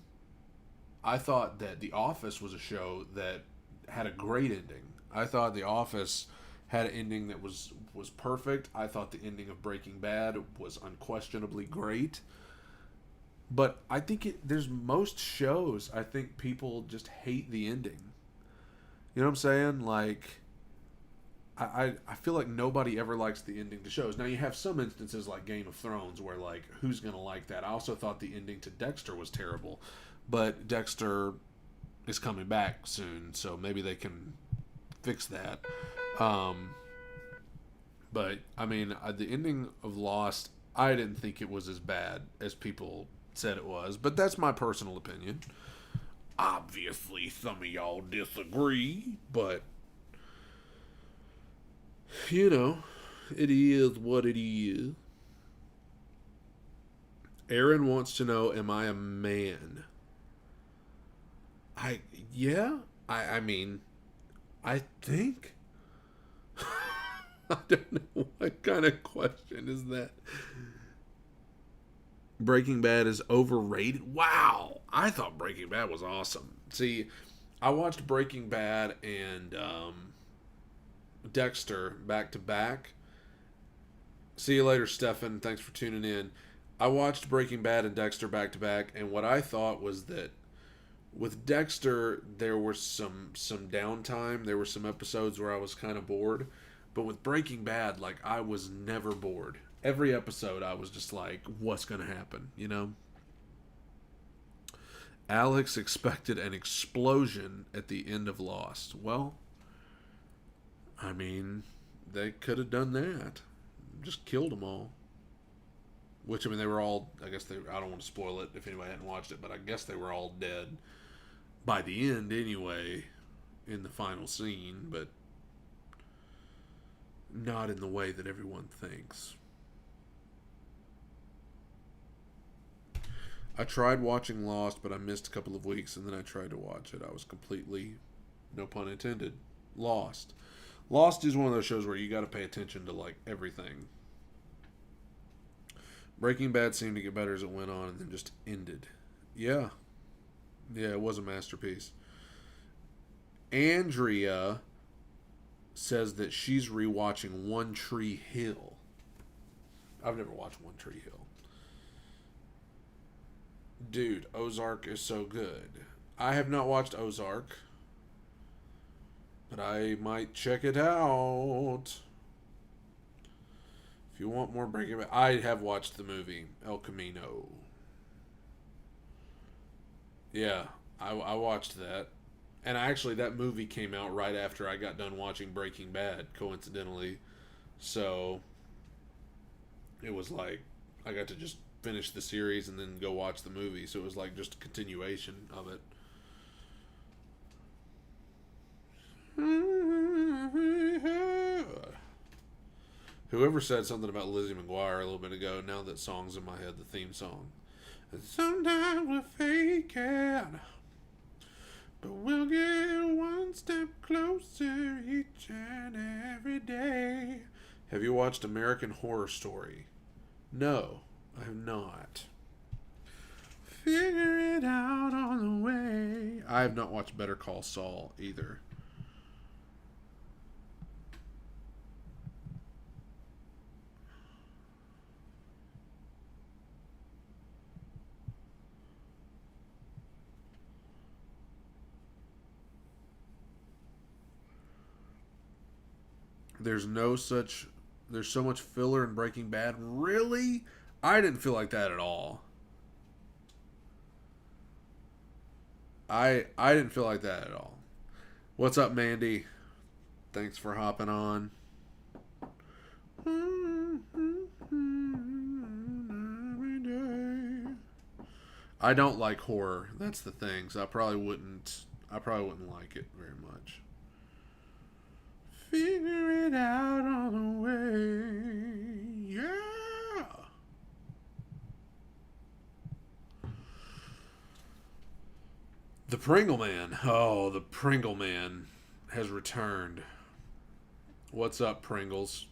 I thought that The Office was a show that had a great ending. I thought The Office had an ending that was perfect. I thought the ending of Breaking Bad was unquestionably great. But I think there's most shows, I think people just hate the ending. You know what I'm saying? Like, I feel like nobody ever likes the ending to shows. Now, you have some instances like Game of Thrones where, like, who's going to like that? I also thought the ending to Dexter was terrible. But Dexter is coming back soon, so maybe they can fix that. Um, but, I mean, the ending of Lost, I didn't think it was as bad as people said it was. But that's my personal opinion. Obviously, some of y'all disagree, but you know, it is what it is. Aaron wants to know, am I a man? I yeah. I mean, I think. I don't know what kind of question is that. Breaking Bad is overrated. Wow, I thought Breaking Bad was awesome. See, I watched Breaking Bad and Dexter back to back. See you later, Stefan. Thanks for tuning in. I watched Breaking Bad and Dexter back to back, and what I thought was that with Dexter there was some downtime. There were some episodes where I was kind of bored, but with Breaking Bad, like I was never bored. Every episode I was just like, what's going to happen, you know? Alex expected an explosion at the end of Lost. Well, I mean, they could have done that. Just killed them all. Which, I mean, they were all, I guess I don't want to spoil it if anybody hadn't watched it, but I guess they were all dead by the end anyway, in the final scene, but not in the way that everyone thinks. I tried watching Lost, but I missed a couple of weeks, and then I tried to watch it. I was completely, no pun intended, lost. Lost is one of those shows where you got to pay attention to, like, everything. Breaking Bad seemed to get better as it went on and then just ended. Yeah. Yeah, it was a masterpiece. Andrea says that she's rewatching One Tree Hill. I've never watched One Tree Hill. Dude, Ozark is so good. I have not watched Ozark, but I might check it out. If you want more Breaking Bad, I have watched the movie El Camino. Yeah, I watched that. And actually, that movie came out right after I got done watching Breaking Bad, coincidentally. So, it was like, I got to just finish the series and then go watch the movie. So, it was like just a continuation of it. Whoever said something about Lizzie McGuire a little bit ago, now that song's in my head, the theme song. Sometimes we're faking, but we'll get one step closer each and every day. Have you watched American Horror Story? No, I have not. Figure it out on the way. I have not watched Better Call Saul either. There's so much filler in Breaking Bad. Really? I didn't feel like that at all. I didn't feel like that at all. What's up, Mandy? Thanks for hopping on. I don't like horror. That's the thing. So I probably wouldn't like it very much. Figure it out on the way. Yeah. The Pringle Man. Oh, the Pringle Man has returned. What's up, Pringles?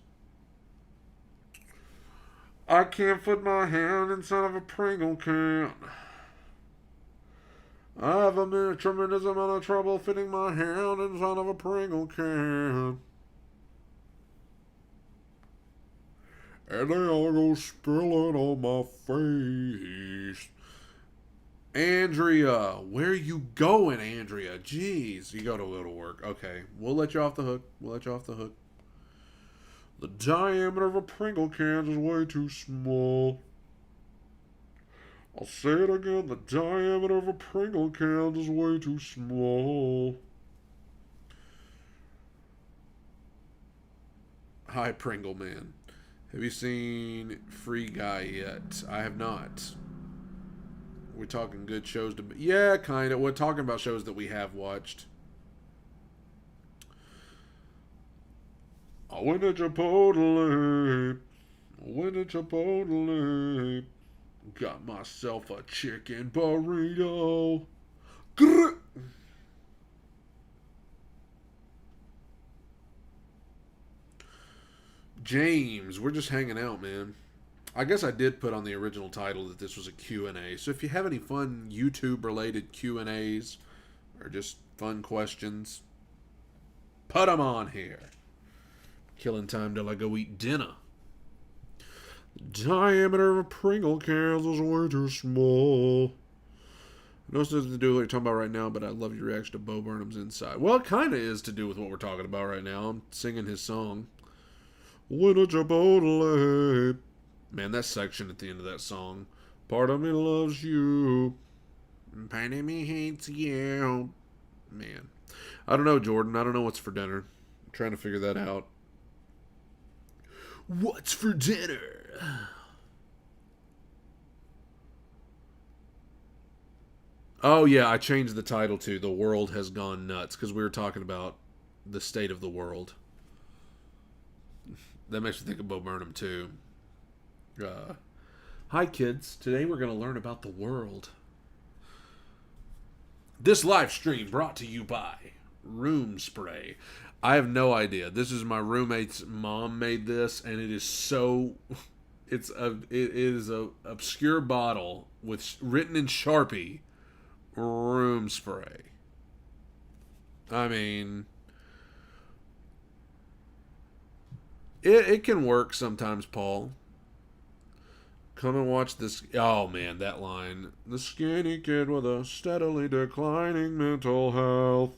I can't put my hand inside of a Pringle can. I have a tremendous amount of trouble fitting my hand inside of a Pringle can. And they all go spilling on my face. Andrea, where are you going, Andrea? Jeez, you gotta go to work. Okay, we'll let you off the hook. The diameter of a Pringle can is way too small. I'll say it again. The diameter of a Pringle can is way too small. Hi, Pringle Man. Have you seen Free Guy yet? I have not. We're talking good shows to... Yeah, kind of. We're talking about shows that we have watched. I went to Chipotle. Got myself a chicken burrito. Grr. James, we're just hanging out, man. I guess I did put on the original title that this was a Q&A. So if you have any fun YouTube-related Q&As or just fun questions, put them on here. Killing time till I go eat dinner. The diameter of a Pringle can is way too small. I know this doesn't do with what you're talking about right now, but I love your reaction to Bo Burnham's Inside. Well, it kind of is to do with what we're talking about right now. I'm singing his song. When a Chipotle. Man, that section at the end of that song. Part of me loves you. Part of me hates you. Man. I don't know, Jordan. I don't know what's for dinner. I'm trying to figure that out. What's for dinner? Oh, yeah, I changed the title to The World Has Gone Nuts because we were talking about the state of the world. That makes me think of Bo Burnham, too. Hi, kids. Today we're going to learn about the world. This live stream brought to you by Room Spray. I have no idea. This is my roommate's mom made this, and it is so... it is a obscure bottle with written in Sharpie, Room Spray. I mean... It can work sometimes, Paul. Come and watch this. Oh, man, that line. The skinny kid with a steadily declining mental health.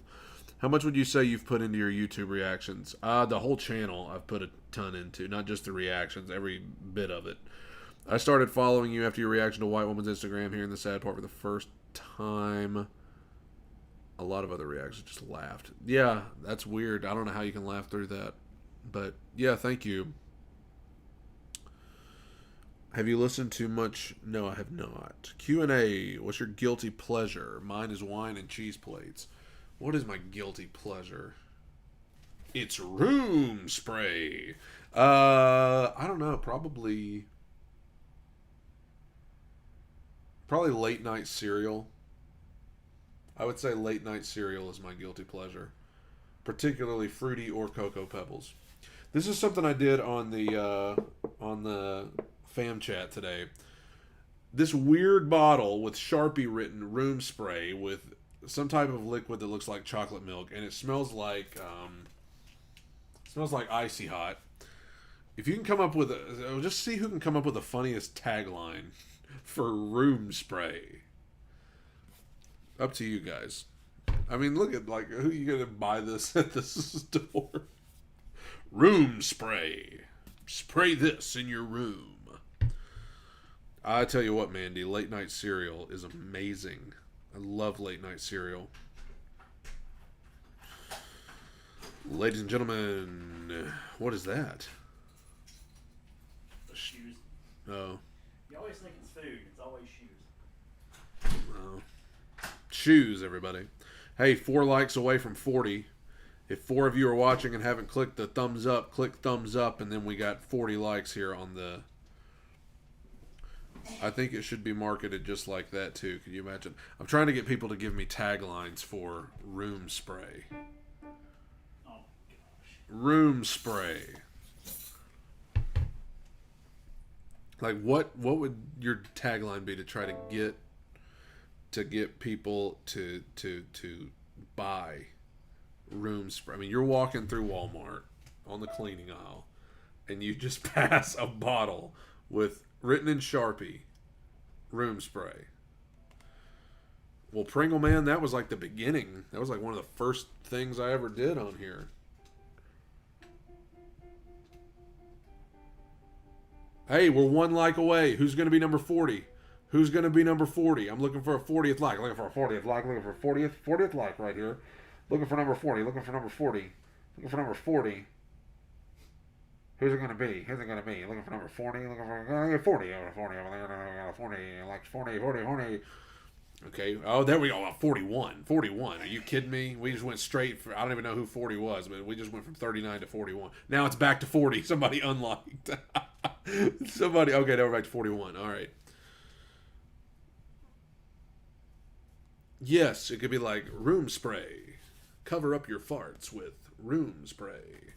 How much would you say you've put into your YouTube reactions? The whole channel I've put a ton into. Not just the reactions, every bit of it. I started following you after your reaction to White Woman's Instagram, hearing the sad part for the first time. A lot of other reactions just laughed. Yeah, that's weird. I don't know how you can laugh through that. But, yeah, thank you. Have you listened to much? No, I have not. Q&A. What's your guilty pleasure? Mine is wine and cheese plates. What is my guilty pleasure? It's Room Spray. I don't know. Probably late night cereal. I would say late night cereal is my guilty pleasure. Particularly fruity or Cocoa Pebbles. This is something I did on the fam chat today. This weird bottle with Sharpie written room spray with some type of liquid that looks like chocolate milk, and it smells like icy hot. If you can come up with just see who can come up with the funniest tagline for room spray. Up to you guys. I mean, look at like who you gonna buy this at the store? Room spray. Spray this in your room. I tell you what, Mandy, late night cereal is amazing. I love late night cereal. Ladies and gentlemen, what is that? Shoes. Oh. You always think it's food. It's always shoes. Oh. Shoes, everybody. Hey, 4 likes away from 40. If 4 of you are watching and haven't clicked the thumbs up, click thumbs up, and then we got 40 likes here on the... I think it should be marketed just like that, too. Can you imagine? I'm trying to get people to give me taglines for room spray. Oh, my gosh. Room spray. Like, what would your tagline be to try to get people to buy room spray? I mean, you're walking through Walmart on the cleaning aisle, and you just pass a bottle with written in Sharpie, room spray. Well, Pringle Man, that was like the beginning. That was like one of the first things I ever did on here. Hey, we're 1 like away. Who's going to be number 40? Who's going to be number 40? I'm looking for a 40th like. Looking for a 40th like. Looking for a 40th like right here. Looking for number 40. Looking for number 40. Looking for number 40. Who's it going to be? Who's it going to be? Looking for number 40. Looking for 40. 40 over there. 40. Like 40. 40. 40. Okay. Oh, there we go. 41. 41. Are you kidding me? We just went straight for... I don't even know who 40 was, but we just went from 39 to 41. Now it's back to 40. Somebody unliked. Somebody... Okay, now we're back to 41. All right. Yes, it could be like room spray. Cover up your farts with room spray.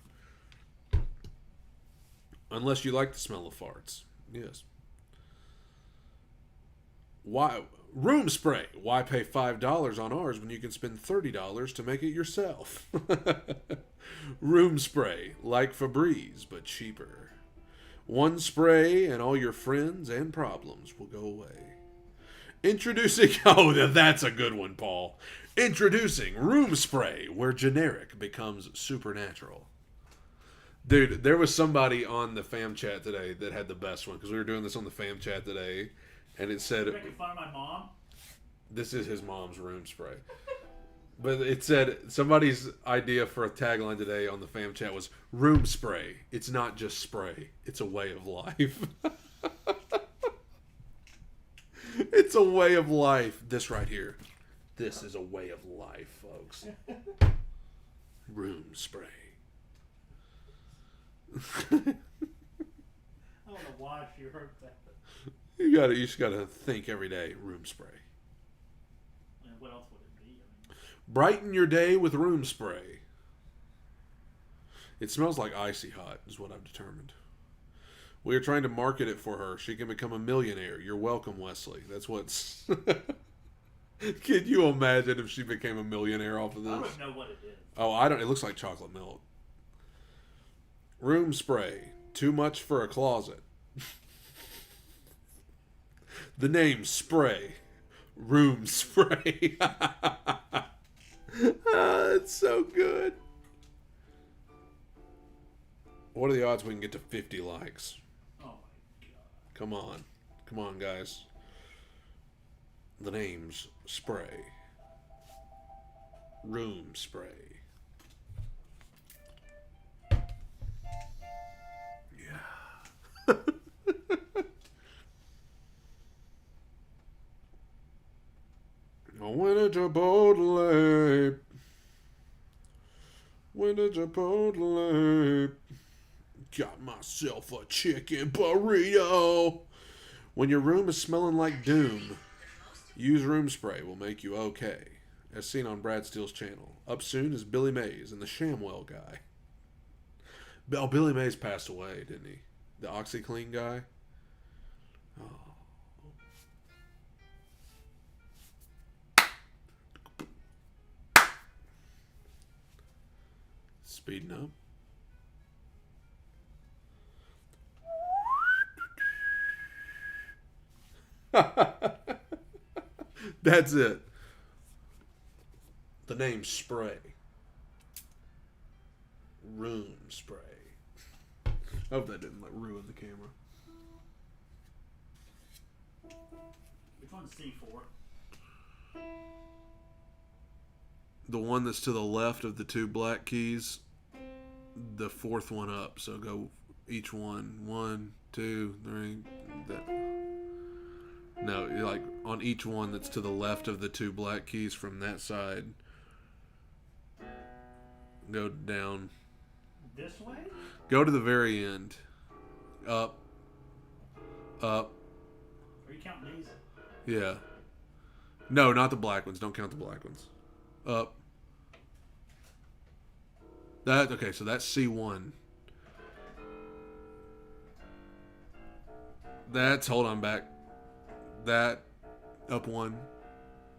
Unless you like the smell of farts. Yes. Why room spray? Why pay $5 on ours when you can spend $30 to make it yourself? Room spray, like Febreze, but cheaper. 1 spray and all your friends and problems will go away. Introducing... Oh, that's a good one, Paul. Introducing room spray, where generic becomes supernatural. Dude, there was somebody on the fam chat today that had the best one, because we were doing this on the fam chat today, and it said... Did I find my mom? This is his mom's room spray. But it said, somebody's idea for a tagline today on the fam chat was, room spray. It's not just spray. It's a way of life. It's a way of life. This right here. This is a way of life, folks. Room spray. I don't know why she wrote that. You just gotta think every day. Room spray. And what else would it be? I mean, Brighten your day with room spray. It smells like icy hot, is what I've determined. We are trying to market it for her. She can become a millionaire. You're welcome, Wesley. That's what's... Can you imagine if she became a millionaire off of this? I don't know what it is. Oh, I don't... It looks like chocolate milk. Room spray. Too much for a closet. The name spray. Room spray. It's so good. What are the odds we can get to 50 likes? Oh my god. Come on. Come on, guys. The name's spray. Room spray. Yeah. I went to Chipotle. Went to Chipotle. Got myself a chicken burrito. When your room is smelling like doom, use room spray will make you okay. As seen on Brad Steele's channel. Up soon is Billy Mays and the Shamwell guy. Oh, Billy Mays passed away, didn't he? The OxyClean guy. Oh. speeding up. That's it. The name Spray. Room Spray. I hope that didn't ruin the camera. Which one's C4? The one that's to the left of the two black keys, the fourth one up. So go each one. 1, 2, 3. That. No, like on each one that's to the left of the two black keys from that side. Go down. This way? Go to the very end. Up. Up. Are you counting these? Yeah. No, not the black ones. Don't count the black ones. Up. That okay, so that's C1. That's hold on back. That up 1.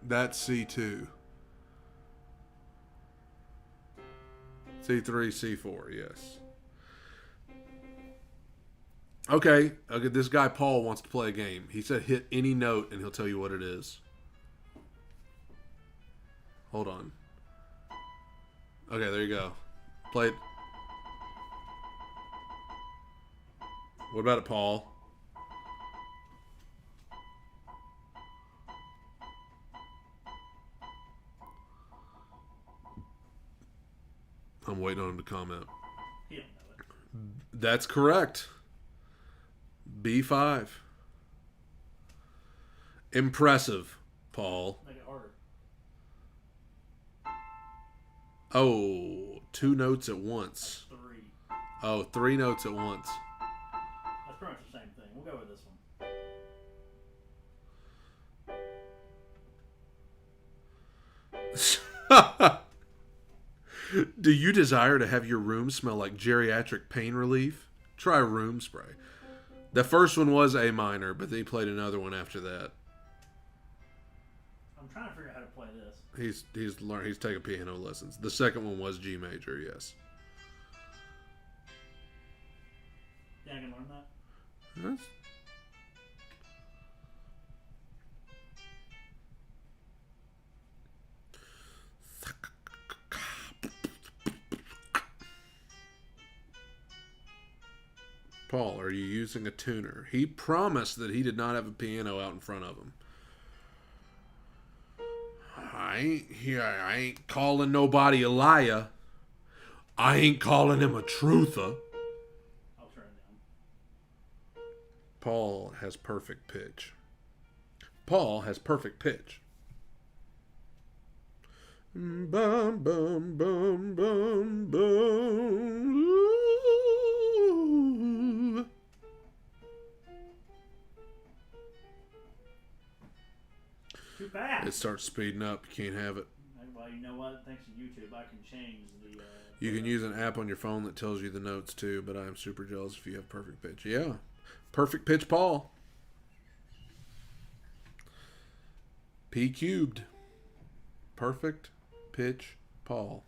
That's C2. C3, C4, yes. Okay, this guy Paul wants to play a game. He said hit any note and he'll tell you what it is. Hold on. Okay, there you go. Play it. What about it, Paul? I'm waiting on him to comment. He don't know it. That's correct. B5. Impressive, Paul. Make it harder. Oh, 2 notes at once. 3. Oh, 3 notes at once. That's pretty much the same thing. We'll go with this one. Do you desire to have your room smell like geriatric pain relief? Try Room Spray. The first one was A minor, but they played another one after that. I'm trying to figure out how to play this. He's taking piano lessons. The second one was G major, yes. Yeah, I can learn that. Yes. Paul, are you using a tuner? He promised that he did not have a piano out in front of him. I ain't calling nobody a liar. I ain't calling him a truther. I'll turn it down. Paul has perfect pitch. Paul has perfect pitch. Bum, bum, bum, bum, bum. Too fast. It starts speeding up. You can't have it. Well, you know what? Thanks to YouTube, I can change the... You can use an app on your phone that tells you the notes too, but I'm super jealous if you have perfect pitch. Yeah. Perfect pitch, Paul. P cubed. Perfect pitch, Paul.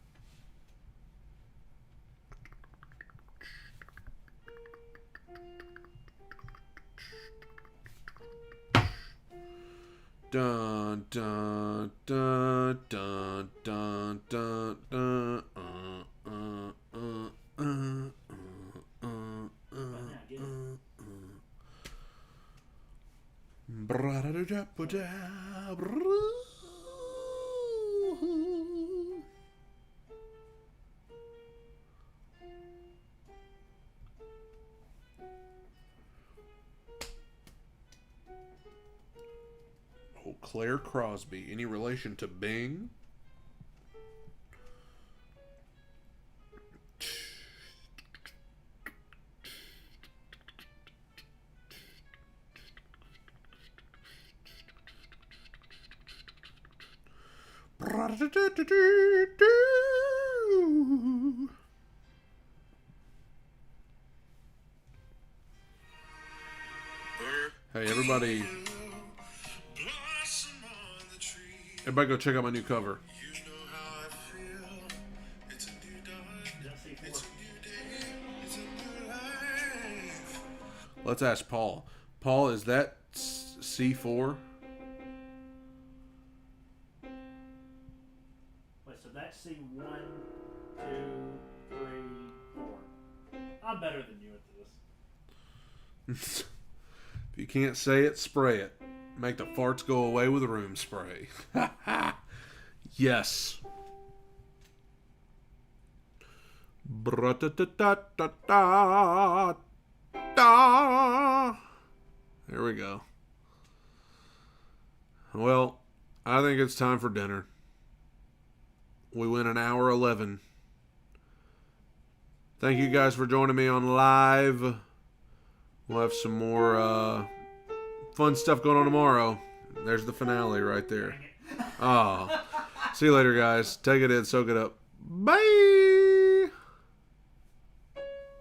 Dun dun dun dun dun dun dun Oh, Claire Crosby. Any relation to Bing? Hey, everybody go check out my new cover. Is that Let's ask Paul. Paul, is that C4? Wait, so that's C1, 2, 3, 4. I'm better than you at this. If you can't say it, spray it. Make the farts go away with room spray. Yes. There we go. Well, I think it's time for dinner. We went an hour 11. Thank you guys for joining me on live. We'll have some more fun stuff going on tomorrow. There's the finale right there. Oh. See you later, guys. Take it in. Soak it up. Bye.